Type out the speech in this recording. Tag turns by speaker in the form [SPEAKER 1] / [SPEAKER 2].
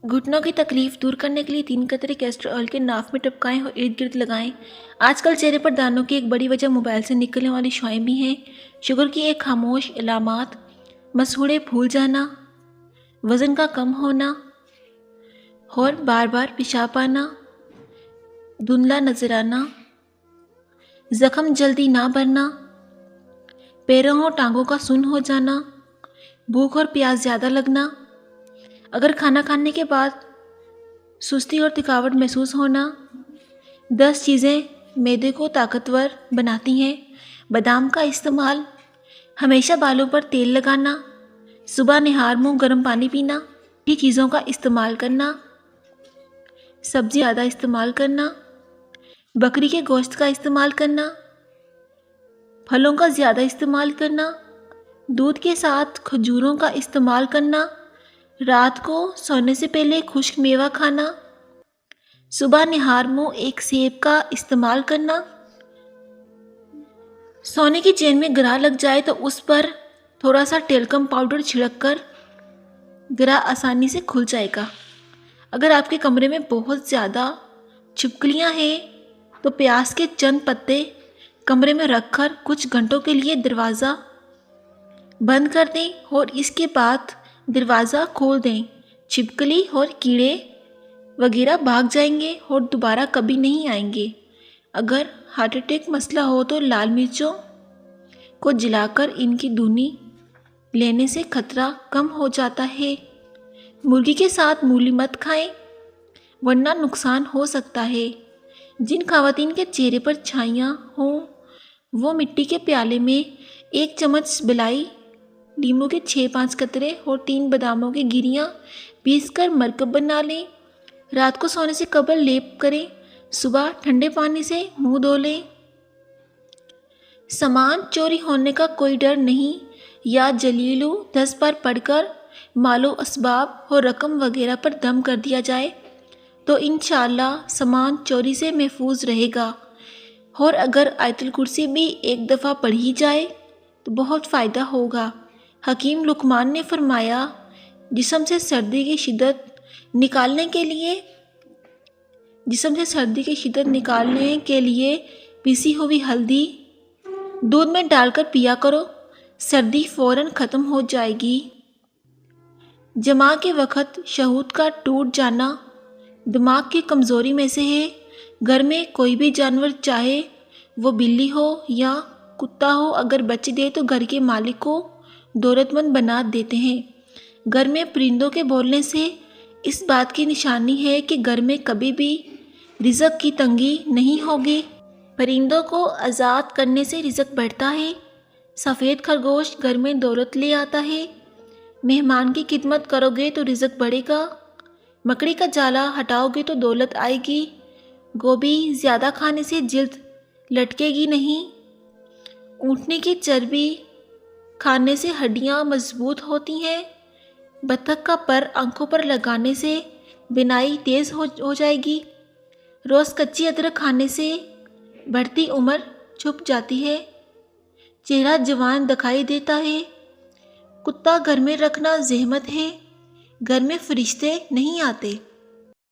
[SPEAKER 1] घुटनों की तकलीफ दूर करने के लिए 3 कतरे कैस्टर ऑयल के नाक में टपकाएं और इर्द गिर्द लगाएं। आजकल चेहरे पर दानों की एक बड़ी वजह मोबाइल से निकलने वाली शुआएं भी हैं। शुगर की एक खामोश अलामत, मसूड़े फूल जाना, वज़न का कम होना और बार बार पेशाब आना, धुंधला नजर आना, जख्म जल्दी ना भरना, पैरों और टांगों का सुन्न हो जाना, भूख और प्यास ज़्यादा लगना, अगर खाना खाने के बाद सुस्ती और थकावट महसूस होना। 10 चीज़ें मैदे को ताकतवर बनाती हैं। बादाम का इस्तेमाल, हमेशा बालों पर तेल लगाना, सुबह निहार मुँह गर्म पानी पीना, ये चीज़ों का इस्तेमाल करना, सब्ज़ी ज़्यादा इस्तेमाल करना, बकरी के गोश्त का इस्तेमाल करना, फलों का ज़्यादा इस्तेमाल करना, दूध के साथ खजूरों का इस्तेमाल करना, रात को सोने से पहले खुश्क मेवा खाना, सुबह निहार मुँह एक सेब का इस्तेमाल करना। सोने की चेन में गरा लग जाए तो उस पर थोड़ा सा टेल्कम पाउडर छिड़क कर गरा आसानी से खुल जाएगा। अगर आपके कमरे में बहुत ज़्यादा छिपकलियाँ हैं तो प्याज के चंद पत्ते कमरे में रखकर कुछ घंटों के लिए दरवाज़ा बंद कर दें और इसके बाद दरवाज़ा खोल दें। छिपकली और कीड़े वगैरह भाग जाएंगे और दोबारा कभी नहीं आएंगे। अगर हार्ट अटैक मसला हो तो लाल मिर्चों को जलाकर इनकी धुनी लेने से खतरा कम हो जाता है। मुर्गी के साथ मूली मत खाएं वरना नुकसान हो सकता है। जिन खवातीन के चेहरे पर छाइयाँ हों वो मिट्टी के प्याले में 1 चम्मच बिलाई, नींबू के 6-5 कतरे और 3 बादामों की गिरियाँ पीसकर मरकब बना लें। रात को सोने से कबल लेप करें। सुबह ठंडे पानी से मुंह धो लें। सामान चोरी होने का कोई डर नहीं। या जलीलू 10 बार पढ़कर मालो असबाब और रकम वगैरह पर दम कर दिया जाए तो इंशाअल्लाह सामान चोरी से महफूज रहेगा। और अगर आयतुल कुर्सी भी एक दफ़ा पढ़ी जाए तो बहुत फ़ायदा होगा। हकीम लुकमान ने फरमाया, जिस्म से सर्दी की शिद्दत निकालने के लिए पिसी हुई हल्दी दूध में डालकर पिया करो, सर्दी फ़ौरन ख़त्म हो जाएगी। जमा के वक़्त शहूद का टूट जाना दिमाग की कमज़ोरी में से है। घर में कोई भी जानवर, चाहे वो बिल्ली हो या कुत्ता हो, अगर बच्चे दे तो घर के मालिक को दौलतमंद बना देते हैं। घर में परिंदों के बोलने से इस बात की निशानी है कि घर में कभी भी रिज़्क की तंगी नहीं होगी। परिंदों को आज़ाद करने से रिज़्क बढ़ता है। सफ़ेद खरगोश घर में दौलत ले आता है। मेहमान की खिदमत करोगे तो रिज़्क बढ़ेगा। मकड़ी का जाला हटाओगे तो दौलत आएगी। गोभी ज़्यादा खाने से जिल्द लटकेगी नहीं। ऊँटने की चर्बी खाने से हड्डियाँ मजबूत होती हैं। बत्तख का पर आंखों पर लगाने से बिनाई तेज़ हो जाएगी। रोज़ कच्ची अदरक खाने से बढ़ती उम्र छुप जाती है। चेहरा जवान दिखाई देता है। कुत्ता घर में रखना ज़हमत है। घर में फरिश्ते नहीं आते।